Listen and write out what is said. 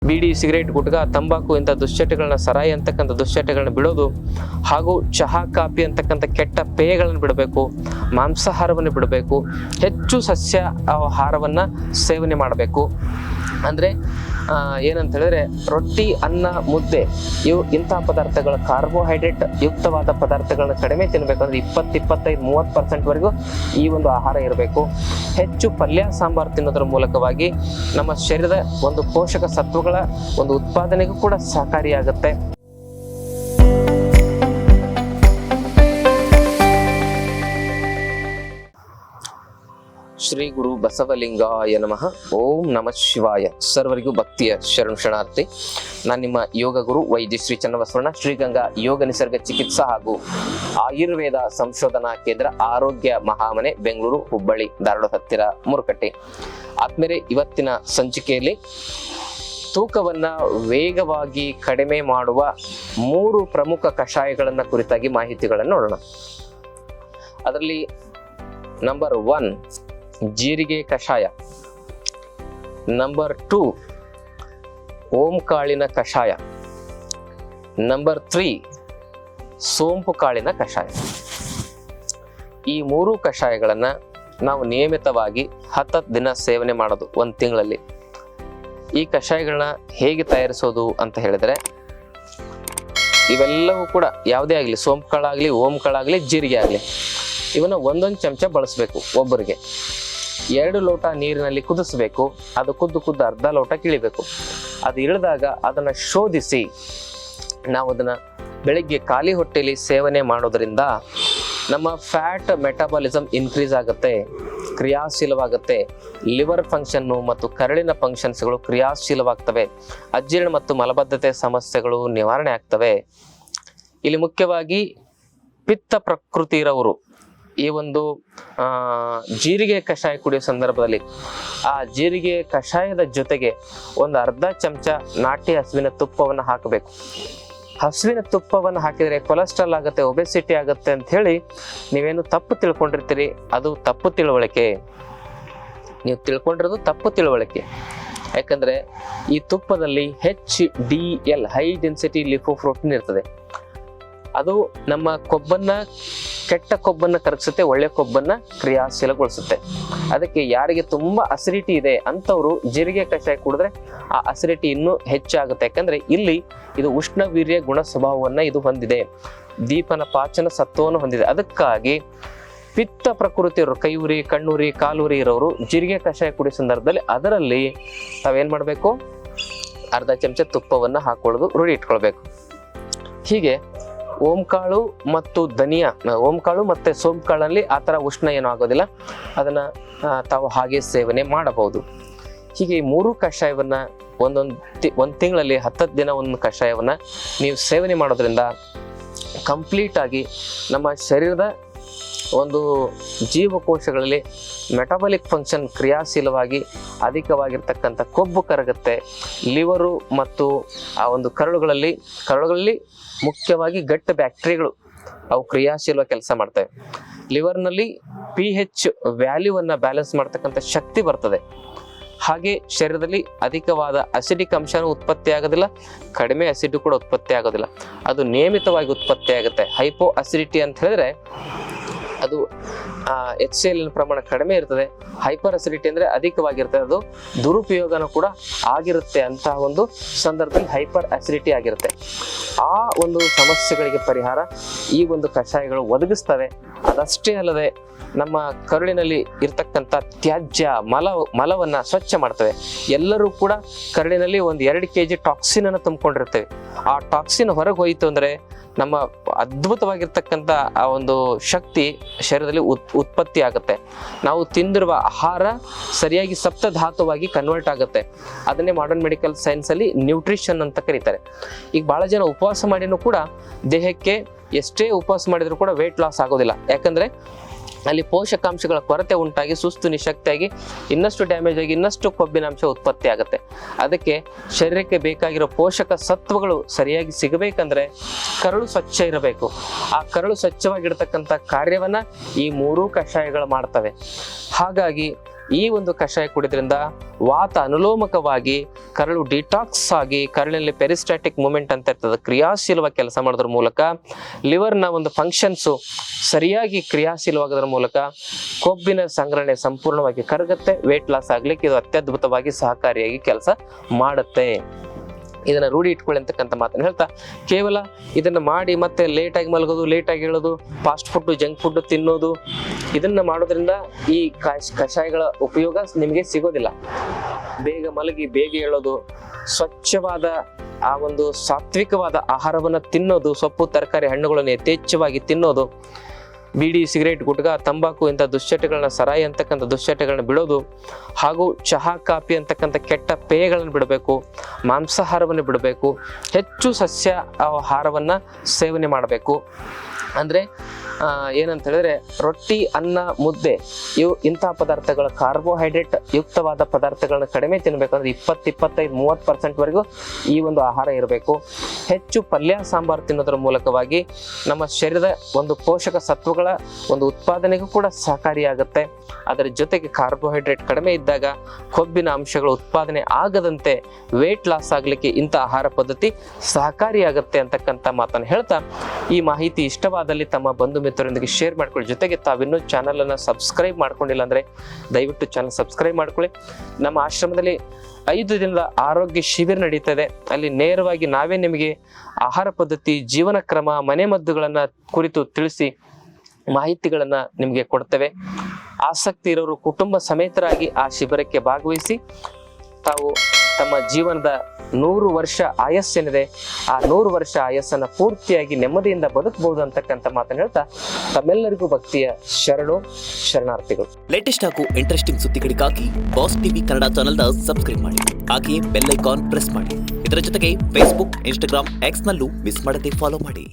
ಬೀಡಿ, cigarette, gutka, ತಂಬಾಕು ಇಂಥ ದುಶ್ಚಟಗಳನ್ನ, ಸರಾಯಿ ಅಂತಕ್ಕಂಥ ದುಶ್ಚಟಗಳನ್ನ ಬಿಡೋದು, ಹಾಗೂ ಚಹಾ, ಕಾಫಿ ಅಂತಕ್ಕಂಥ ಕೆಟ್ಟ ಪೇಯಗಳನ್ನು ಬಿಡಬೇಕು. ಮಾಂಸಾಹಾರವನ್ನು ಬಿಡಬೇಕು. ಹೆಚ್ಚು ಸಸ್ಯ ಆಹಾರವನ್ನು ಸೇವನೆ ಮಾಡಬೇಕು. ಅಂದರೆ ಏನಂತ ಹೇಳಿದ್ರೆ ರೊಟ್ಟಿ, ಅನ್ನ, ಮುದ್ದೆ ಇಂತಹ ಪದಾರ್ಥಗಳು, ಕಾರ್ಬೋಹೈಡ್ರೇಟ್ ಯುಕ್ತವಾದ ಪದಾರ್ಥಗಳನ್ನ ಕಡಿಮೆ ತಿನ್ನಬೇಕು. ಅಂದರೆ 20-25-30% ಈ ಒಂದು ಆಹಾರ ಇರಬೇಕು. ಹೆಚ್ಚು ಪಲ್ಯ, ಸಾಂಬಾರು ತಿನ್ನೋದ್ರ ಮೂಲಕವಾಗಿ ನಮ್ಮ ಶರೀರದ ಒಂದು ಪೋಷಕ ಸತ್ವಗಳ ಒಂದು ಉತ್ಪಾದನೆಗೂ ಕೂಡ ಸಹಕಾರಿಯಾಗುತ್ತೆ. ಶ್ರೀ ಗುರು ಬಸವಲಿಂಗಾಯ ನಮಃ. ಓಂ ನಮಃ ಶಿವಾಯ. ಸರ್ವರಿಗೂ ಭಕ್ತಿಯ ಶರಣಾರ್ಥಿ. ನಾನು ನಿಮ್ಮ ಯೋಗ ಗುರು ವೈದ್ಯ ಶ್ರೀ ಚನ್ನಬಸವಣ್ಣ, ಶ್ರೀಗಂಗಾ ಯೋಗ ನಿಸರ್ಗ ಚಿಕಿತ್ಸಾ ಹಾಗೂ ಆಯುರ್ವೇದ ಸಂಶೋಧನಾ ಕೇಂದ್ರ, ಆರೋಗ್ಯ ಮಹಾಮನೆ, ಬೆಂಗಳೂರು, ಹುಬ್ಬಳ್ಳಿ, ಧಾರವಾಡ ಹತ್ತಿರ, ಮುರುಕಟ್ಟೆ. ಆದ್ಮೇಲೆ ಇವತ್ತಿನ ಸಂಚಿಕೆಯಲ್ಲಿ ತೂಕವನ್ನ ವೇಗವಾಗಿ ಕಡಿಮೆ ಮಾಡುವ 3 ಪ್ರಮುಖ ಕಷಾಯಗಳನ್ನ ಕುರಿತಾಗಿ ಮಾಹಿತಿಗಳನ್ನು ನೋಡೋಣ. ಅದರಲ್ಲಿ ನಂಬರ್ 1 ಜೀರಿಗೆ ಕಷಾಯ, ನಂಬರ್ 2 ಓಂ ಕಾಳಿನ ಕಷಾಯ, ನಂಬರ್ 3 ಸೋಂಪು ಕಾಳಿನ ಕಷಾಯ. ಈ 3 ಕಷಾಯಗಳನ್ನ ನಾವು ನಿಯಮಿತವಾಗಿ 10 ದಿನ ಸೇವನೆ ಮಾಡೋದು, 1 ತಿಂಗಳಲ್ಲಿ. ಈ ಕಷಾಯಗಳನ್ನ ಹೇಗೆ ತಯಾರಿಸೋದು ಅಂತ ಹೇಳಿದ್ರೆ, ಇವೆಲ್ಲವೂ ಕೂಡ ಯಾವುದೇ ಆಗಲಿ, ಸೋಂಪು ಕಾಳಾಗಲಿ, ಓಂ ಕಾಳಾಗಲಿ, ಜೀರಿಗೆ ಆಗಲಿ, ಇವನ್ನ 1 ಚಮಚ ಬಳಸಬೇಕು. ಒಬ್ಬರಿಗೆ 2 ಲೋಟ ನೀರಿನಲ್ಲಿ ಕುದಿಸ್ಬೇಕು. ಅದು ಕುದ್ದು ಅರ್ಧ ಲೋಟ ಕಿಳಿಬೇಕು. ಅದು ಇಳಿದಾಗ ಅದನ್ನ ಶೋಧಿಸಿ ನಾವು ಅದನ್ನ ಬೆಳಿಗ್ಗೆ ಖಾಲಿ ಹೊಟ್ಟೆಯಲ್ಲಿ ಸೇವನೆ ಮಾಡೋದ್ರಿಂದ ನಮ್ಮ ಫ್ಯಾಟ್ ಮೆಟಾಬಾಲಿಸಮ್ ಇನ್ಕ್ರೀಸ್ ಆಗುತ್ತೆ, ಕ್ರಿಯಾಶೀಲವಾಗುತ್ತೆ. ಲಿವರ್ ಫಂಕ್ಷನ್ನು ಮತ್ತು ಕರಳಿನ ಫಂಕ್ಷನ್ಸ್ಗಳು ಕ್ರಿಯಾಶೀಲವಾಗ್ತವೆ. ಅಜೀರ್ಣ ಮತ್ತು ಮಲಬದ್ಧತೆ ಸಮಸ್ಯೆಗಳು ನಿವಾರಣೆ ಆಗ್ತವೆ. ಇಲ್ಲಿ ಮುಖ್ಯವಾಗಿ ಪಿತ್ತ ಪ್ರಕೃತಿ ಇರೋರು ಈ ಒಂದು ಜೀರಿಗೆ ಕಷಾಯ ಕುಡಿಯೋ ಸಂದರ್ಭದಲ್ಲಿ ಆ ಜೀರಿಗೆ ಕಷಾಯದ ಜೊತೆಗೆ 1 ಅರ್ಧ ಚಮಚ ನಾಟಿ ಹಸುವಿನ ತುಪ್ಪವನ್ನು ಹಾಕಬೇಕು. ಹಸುವಿನ ತುಪ್ಪವನ್ನು ಹಾಕಿದರೆ ಕೊಲೆಸ್ಟ್ರಾಲ್ ಆಗುತ್ತೆ, ಒಬೆಸಿಟಿ ಆಗುತ್ತೆ ಅಂತ ಹೇಳಿ ನೀವೇನು ತಪ್ಪು ತಿಳ್ಕೊಂಡಿರ್ತೀರಿ. ಅದು ತಪ್ಪು ತಿಳುವಳಿಕೆ. ನೀವು ತಿಳ್ಕೊಂಡಿರೋದು ತಪ್ಪು ತಿಳುವಳಿಕೆ. ಯಾಕಂದ್ರೆ ಈ ತುಪ್ಪದಲ್ಲಿ HDL, ಹೈ ಡೆನ್ಸಿಟಿ ಲಿಪೋಪ್ರೋಟೀನ್ ಇರ್ತದೆ. ಅದು ನಮ್ಮ ಕೊಬ್ಬನ್ನ, ಕೆಟ್ಟ ಕೊಬ್ಬನ್ನ ಕರಗಿಸುತ್ತೆ, ಒಳ್ಳೆ ಕೊಬ್ಬನ್ನ ಕ್ರಿಯಾಶೀಲಗೊಳಿಸುತ್ತೆ. ಅದಕ್ಕೆ ಯಾರಿಗೆ ತುಂಬಾ ಅಸಿಡಿಟಿ ಇದೆ ಅಂತವರು ಜೀರಿಗೆ ಕಷಾಯ ಕುಡಿದ್ರೆ ಆ ಅಸಿಡಿಟಿ ಇನ್ನೂ ಹೆಚ್ಚಾಗುತ್ತೆ. ಯಾಕಂದ್ರೆ ಇಲ್ಲಿ ಇದು ಉಷ್ಣವೀರ್ಯ ಗುಣ ಸ್ವಭಾವವನ್ನ ಇದು ಹೊಂದಿದೆ, ದೀಪನ ಪಾಚನ ಸತ್ವವನ್ನು ಹೊಂದಿದೆ. ಅದಕ್ಕಾಗಿ ಪಿತ್ತ ಪ್ರಕೃತಿ ಇರೋರು, ಕೈ ಉರಿ, ಕಣ್ಣುರಿ, ಕಾಲುರಿ ಇರೋರು ಜೀರಿಗೆ ಕಷಾಯ ಕುಡಿಯೋ ಸಂದರ್ಭದಲ್ಲಿ ಅದರಲ್ಲಿ ತಾವೇನ್ ಮಾಡ್ಬೇಕು, ಅರ್ಧ ಚಮಚ ತುಪ್ಪವನ್ನ ಹಾಕೊಳ್ಳೋದು ರೂಢಿ ಇಟ್ಕೊಳ್ಬೇಕು. ಹೀಗೆ ಓಂಕಾಳು ಮತ್ತು ಧನಿಯಾ, ಓಂಕಾಳು ಮತ್ತೆ ಸೋಂಪು ಕಾಳಲ್ಲಿ ಆ ಥರ ಉಷ್ಣ ಏನೂ ಆಗೋದಿಲ್ಲ. ಅದನ್ನ ತಾವು ಹಾಗೆ ಸೇವನೆ ಮಾಡಬಹುದು. ಹೀಗೆ ಈ 3 ಕಷಾಯವನ್ನ ಒಂದು ತಿಂಗಳಲ್ಲಿ 10 ದಿನ 1 ಕಷಾಯವನ್ನ ನೀವು ಸೇವನೆ ಮಾಡೋದ್ರಿಂದ ಕಂಪ್ಲೀಟ್ ಆಗಿ ನಮ್ಮ ಶರೀರದ ಒಂದು ಜೀವಕೋಶಗಳಲ್ಲಿ ಮೆಟಾಬಾಲಿಕ್ ಫಂಕ್ಷನ್ ಕ್ರಿಯಾಶೀಲವಾಗಿ ಅಧಿಕವಾಗಿರ್ತಕ್ಕಂಥ ಕೊಬ್ಬು ಕರಗುತ್ತೆ. ಲಿವರು ಮತ್ತು ಆ ಒಂದು ಕರಳುಗಳಲ್ಲಿ ಮುಖ್ಯವಾಗಿ ಗಟ್ಟ ಬ್ಯಾಕ್ಟೀರಿಯಾಗಳು ಅವು ಕ್ರಿಯಾಶೀಲವಾಗಿ ಕೆಲಸ ಮಾಡ್ತವೆ. ಲಿವರ್ನಲ್ಲಿ pH ವ್ಯಾಲ್ಯೂವನ್ನು ಬ್ಯಾಲೆನ್ಸ್ ಮಾಡ್ತಕ್ಕಂಥ ಶಕ್ತಿ ಬರ್ತದೆ. ಹಾಗೆ ಶರೀರದಲ್ಲಿ ಅಧಿಕವಾದ ಅಸಿಡಿಕ್ ಅಂಶನೂ ಉತ್ಪತ್ತಿ ಆಗೋದಿಲ್ಲ, ಕಡಿಮೆ ಅಸಿಡ್ ಕೂಡ ಉತ್ಪತ್ತಿ ಆಗೋದಿಲ್ಲ. ಅದು ನಿಯಮಿತವಾಗಿ ಉತ್ಪತ್ತಿ ಆಗುತ್ತೆ. ಹೈಪೋ ಅಸಿಡಿಟಿ ಅಂತ ಹೇಳಿದ್ರೆ ಅದು HCl ಪ್ರಮಾಣ ಕಡಿಮೆ ಇರ್ತದೆ. ಹೈಪರ್ ಅಸಿಡಿಟಿ ಅಂದ್ರೆ ಅಧಿಕವಾಗಿರ್ತದೆ, ಅದು ದುರುಪಯೋಗನೂ ಕೂಡ ಆಗಿರುತ್ತೆ. ಅಂತಹ ಒಂದು ಸಂದರ್ಭದಲ್ಲಿ ಹೈಪರ್ ಅಸಿಡಿಟಿ ಆಗಿರುತ್ತೆ. ಆ ಒಂದು ಸಮಸ್ಯೆಗಳಿಗೆ ಪರಿಹಾರ ಈ ಒಂದು ಕಷಾಯಗಳು ಒದಗಿಸ್ತವೆ. ಅದಷ್ಟೇ ಅಲ್ಲದೆ ನಮ್ಮ ಕರುಳಿನಲ್ಲಿ ಇರ್ತಕ್ಕಂಥ ತ್ಯಾಜ್ಯ ಮಲವನ್ನ ಸ್ವಚ್ಛ ಮಾಡ್ತವೆ. ಎಲ್ಲರೂ ಕೂಡ ಕರುಳಿನಲ್ಲಿ 1-2 kg ಟಾಕ್ಸಿನ್ ಅನ್ನು ತುಂಬಿಕೊಂಡಿರ್ತೇವೆ. ಆ ಟಾಕ್ಸಿನ್ ಹೊರಗೆ ಹೋಯಿತು ಅಂದ್ರೆ ನಮ್ಮ ಅದ್ಭುತವಾಗಿರ್ತಕ್ಕಂಥ ಆ ಒಂದು ಶಕ್ತಿ ಶರೀರದಲ್ಲಿ ಉತ್ಪತ್ತಿ ಆಗುತ್ತೆ. ನಾವು ತಿಂದಿರುವ ಆಹಾರ ಸರಿಯಾಗಿ ಸಪ್ತಧಾತುವಾಗಿ ಕನ್ವರ್ಟ್ ಆಗುತ್ತೆ. ಅದನ್ನೇ ಮಾಡರ್ನ್ ಮೆಡಿಕಲ್ ಸೈನ್ಸ್ ಅಲ್ಲಿ ನ್ಯೂಟ್ರಿಷನ್ ಅಂತ ಕರೀತಾರೆ. ಈಗ ಬಹಳ ಜನ ಉಪವಾಸ ಮಾಡಿನೂ ಕೂಡ ದೇಹಕ್ಕೆ ಎಷ್ಟೇ ಉಪವಾಸ ಮಾಡಿದ್ರು ಕೂಡ ವೇಟ್ ಲಾಸ್ ಆಗೋದಿಲ್ಲ. ಯಾಕಂದ್ರೆ ಅಲ್ಲಿ ಪೋಷಕಾಂಶಗಳ ಕೊರತೆ ಉಂಟಾಗಿ ಸುಸ್ತು ನಿಶಕ್ತಿಯಾಗಿ ಇನ್ನಷ್ಟು ಡ್ಯಾಮೇಜ್ ಆಗಿ ಇನ್ನಷ್ಟು ಕೊಬ್ಬಿನಾಂಶ ಉತ್ಪತ್ತಿ ಆಗುತ್ತೆ. ಅದಕ್ಕೆ ಶರೀರಕ್ಕೆ ಬೇಕಾಗಿರೋ ಪೋಷಕ ಸತ್ವಗಳು ಸರಿಯಾಗಿ ಸಿಗಬೇಕಂದ್ರೆ ಕರಳು ಸ್ವಚ್ಛ ಇರಬೇಕು. ಆ ಕರಳು ಸ್ವಚ್ಛವಾಗಿರ್ತಕ್ಕಂಥ ಕಾರ್ಯವನ್ನ ಈ 3 ಕಷಾಯಗಳು ಮಾಡ್ತವೆ. ಹಾಗಾಗಿ ಈ ಒಂದು ಕಷಾಯ ಕುಡಿದ್ರಿಂದ ವಾತ ಅನುಲೋಮಕವಾಗಿ ಕರಳು ಡಿಟಾಕ್ಸ್ ಆಗಿ ಕರಳಿನಲ್ಲಿ ಪೆರಿಸ್ಟಾಟಿಕ್ ಮೂಮೆಂಟ್ ಅಂತ ಇರ್ತದೆ, ಕ್ರಿಯಾಶೀಲವಾಗಿ ಕೆಲಸ ಮಾಡೋದ್ರ ಮೂಲಕ ಲಿವರ್ನ ಒಂದು ಫಂಕ್ಷನ್ಸು ಸರಿಯಾಗಿ ಕ್ರಿಯಾಶೀಲವಾಗೋದ್ರ ಮೂಲಕ ಕೊಬ್ಬಿನ ಸಂಗ್ರಹಣೆ ಸಂಪೂರ್ಣವಾಗಿ ಕರಗುತ್ತೆ. ವೇಟ್ ಲಾಸ್ ಆಗ್ಲಿಕ್ಕೆ ಇದು ಅತ್ಯದ್ಭುತವಾಗಿ ಸಹಕಾರಿಯಾಗಿ ಕೆಲಸ ಮಾಡುತ್ತೆ. ಇದನ್ನ ರೂಢಿ ಇಟ್ಕೊಳ್ಳಿ ಅಂತಕ್ಕಂಥ ಮಾತನ್ನು ಹೇಳ್ತಾ, ಕೇವಲ ಇದನ್ನ ಮಾಡಿ ಮತ್ತೆ ಲೇಟಾಗಿ ಮಲಗೋದು, ಲೇಟಾಗಿ ಹೇಳೋದು, ಫಾಸ್ಟ್ ಫುಡ್ ಜಂಕ್ ಫುಡ್ ತಿನ್ನೋದು, ಇದನ್ನ ಮಾಡೋದ್ರಿಂದ ಈ ಕಷಾಯಗಳ ಉಪಯೋಗ ನಿಮಗೆ ಸಿಗೋದಿಲ್ಲ. ಬೇಗ ಮಲಗಿ ಬೇಗ ಹೇಳೋದು, ಸ್ವಚ್ಛವಾದ ಆ ಒಂದು ಸಾತ್ವಿಕವಾದ ಆಹಾರವನ್ನ ತಿನ್ನೋದು, ಸೊಪ್ಪು ತರಕಾರಿ ಹಣ್ಣುಗಳನ್ನು ಯಥೇಚ್ಛವಾಗಿ ತಿನ್ನೋದು, ಬೀಡಿ ಸಿಗರೇಟ್ ಗುಟ್ಕ ತಂಬಾಕು ಇಂಥ ದುಶ್ಚಟಗಳನ್ನ, ಸರಾಯಿ ಅಂತಕ್ಕಂಥ ದುಶ್ಚಟಗಳನ್ನ ಬಿಡೋದು, ಹಾಗೂ ಚಹಾ ಕಾಫಿ ಅಂತಕ್ಕಂಥ ಕೆಟ್ಟ ಪೇಯಗಳನ್ನು ಬಿಡಬೇಕು, ಮಾಂಸಾಹಾರವನ್ನು ಬಿಡಬೇಕು, ಹೆಚ್ಚು ಸಸ್ಯ ಆಹಾರವನ್ನ ಸೇವನೆ ಮಾಡಬೇಕು. ಅಂದ್ರೆ ಏನಂತ ಹೇಳಿದ್ರೆ ರೊಟ್ಟಿ, ಅನ್ನ, ಮುದ್ದೆ ಇಂತಹ ಪದಾರ್ಥಗಳ ಕಾರ್ಬೋಹೈಡ್ರೇಟ್ ಯುಕ್ತವಾದ ಪದಾರ್ಥಗಳನ್ನ ಕಡಿಮೆ ತಿನ್ಬೇಕಂದ್ರೆ 20-25-30% ವರೆಗೂ ಈ ಒಂದು ಆಹಾರ ಇರಬೇಕು. ಹೆಚ್ಚು ಪಲ್ಯ ಸಾಂಬಾರು ತಿನ್ನೋದ್ರ ಮೂಲಕವಾಗಿ ನಮ್ಮ ಶರೀರದ ಒಂದು ಪೋಷಕ ಸತ್ವಗಳ ಒಂದು ಉತ್ಪಾದನೆಗೂ ಕೂಡ ಸಹಕಾರಿಯಾಗುತ್ತೆ. ಅದರ ಜೊತೆಗೆ ಕಾರ್ಬೋಹೈಡ್ರೇಟ್ ಕಡಿಮೆ ಇದ್ದಾಗ ಕೊಬ್ಬಿನ ಅಂಶಗಳ ಉತ್ಪಾದನೆ ಆಗದಂತೆ ವೇಟ್ ಲಾಸ್ ಆಗ್ಲಿಕ್ಕೆ ಇಂಥ ಆಹಾರ ಪದ್ಧತಿ ಸಹಕಾರಿಯಾಗುತ್ತೆ ಅಂತಕ್ಕಂಥ ಮಾತನ್ನು ಹೇಳ್ತಾ, ಈ ಮಾಹಿತಿ ಇಷ್ಟವಾದಲ್ಲಿ ತಮ್ಮ ಬಂಧು ಮಿತ್ರರೊಂದಿಗೆ ಶೇರ್ ಮಾಡ್ಕೊಳ್ಳಿ. ಜೊತೆಗೆ ತಾವಿನ್ನೂ ಚಾನಲ್ ಅನ್ನ ಸಬ್ಸ್ಕ್ರೈಬ್ ಮಾಡ್ಕೊಂಡಿಲ್ಲ ಅಂದ್ರೆ ದಯವಿಟ್ಟು ಚಾನಲ್ ಸಬ್ಸ್ಕ್ರೈಬ್ ಮಾಡ್ಕೊಳ್ಳಿ. ನಮ್ಮ ಆಶ್ರಮದಲ್ಲಿ 5 ದಿನದ ಆರೋಗ್ಯ ಶಿಬಿರ ನಡೀತದೆ. ಅಲ್ಲಿ ನೇರವಾಗಿ ನಾವೇ ನಿಮಗೆ ಆಹಾರ ಪದ್ಧತಿ, ಜೀವನ ಕ್ರಮ, ಮನೆಮದ್ದುಗಳನ್ನ ಕುರಿತು ತಿಳಿಸಿ ಮಾಹಿತಿಗಳನ್ನ ನಿಮಗೆ ಕೊಡ್ತೇವೆ. ಆಸಕ್ತಿ ಇರೋರು ಕುಟುಂಬ ಸಮೇತರಾಗಿ ಆ ಶಿಬಿರಕ್ಕೆ ಭಾಗವಹಿಸಿ ತಾವು ತಮ್ಮ ಜೀವನದ 100 ವರ್ಷ ಆಯಸ್ಸೇನಿದೆ ಆ 100 ವರ್ಷ ಆಯಸ್ಸನ್ನ ಪೂರ್ತಿಯಾಗಿ ನೆಮ್ಮದಿಯಿಂದ ಬದುಕಬಹುದು ಅಂತಕ್ಕಂಥ ಮಾತನ್ನು ಹೇಳ್ತಾ ತಮ್ಮೆಲ್ಲರಿಗೂ ಭಕ್ತಿಯ ಶರಣಾರ್ಥಿಗಳು. ಲೇಟೆಸ್ಟ್ ಹಾಗೂ ಇಂಟ್ರೆಸ್ಟಿಂಗ್ ಸುದ್ದಿಗಳಿಗಾಗಿ ಬಾಸ್ ಟಿವಿ ಕನ್ನಡ ಚಾನೆಲ್ನ ಸಬ್ಸ್ಕ್ರೈಬ್ ಮಾಡಿ. ಹಾಗೆಯೇ ಬೆಲ್ ಐಕಾನ್ ಪ್ರೆಸ್ ಮಾಡಿ. ಇದರ ಜೊತೆಗೆ ಫೇಸ್ಬುಕ್, ಇನ್ಸ್ಟಾಗ್ರಾಮ್, ಎಕ್ಸ್ ನಲ್ಲೂ ಮಿಸ್ ಮಾಡದೆ ಫಾಲೋ ಮಾಡಿ.